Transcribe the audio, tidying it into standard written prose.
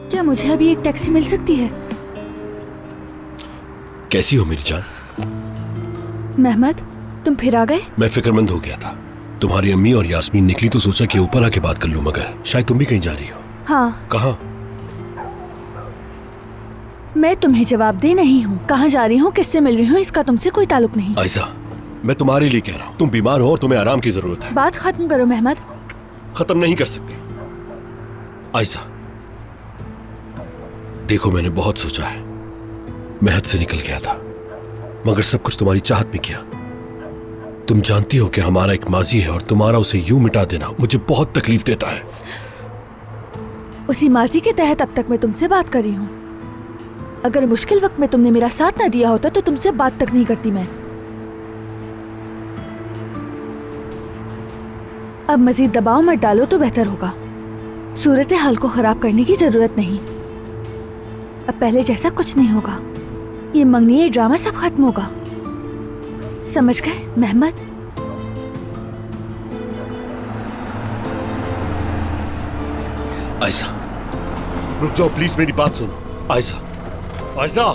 क्या मुझे अभी एक टैक्सी मिल सकती है? कैसी हो मेरी जान? मेहमद, तुम फिर आ गए? मैं फिक्रमंद हो गया था। तुम्हारी अम्मी और यास्मीन निकली तो सोचा कि ऊपर आके बात कर लूं, मगर शायद तुम भी कहीं जा रही हो। हाँ। कहाँ? मैं तुम्हें जवाब दे नहीं हूँ। कहाँ जा रही हूँ, किससे मिल रही हूँ, इसका तुमसे कोई ताल्लुक नहीं। आयशा, मैं तुम्हारे लिए कह रहा हूँ। तुम बीमार हो और तुम्हें आराम की जरूरत है। बात खत्म करो मेहमद। खत्म नहीं कर सकते। आयशा, देखो मैंने बहुत सोचा है। मैं हद से निकल गया था, मगर सब कुछ तुम्हारी चाहत में किया। तुम जानती हो कि हमारा एक माजी है और तुम्हारा उसे यूं मिटा देना मुझे बहुत तकलीफ देता है। उसी माजी के तहत अब तक मैं तुमसे बात कर रही हूँ। अगर मुश्किल वक्त में तुमने मेरा साथ ना दिया होता तो तुमसे बात तक नहीं करती मैं। अब मजीद दबाव मत डालो तो बेहतर होगा। सूरत हाल को खराब करने की जरूरत नहीं। अब पहले जैसा कुछ नहीं होगा। ये मंगनी ड्रामा सब खत्म होगा। समझ गए मेहमद? आयशा, रुक जाओ प्लीज, मेरी बात सुनो। आयशा, आयशा।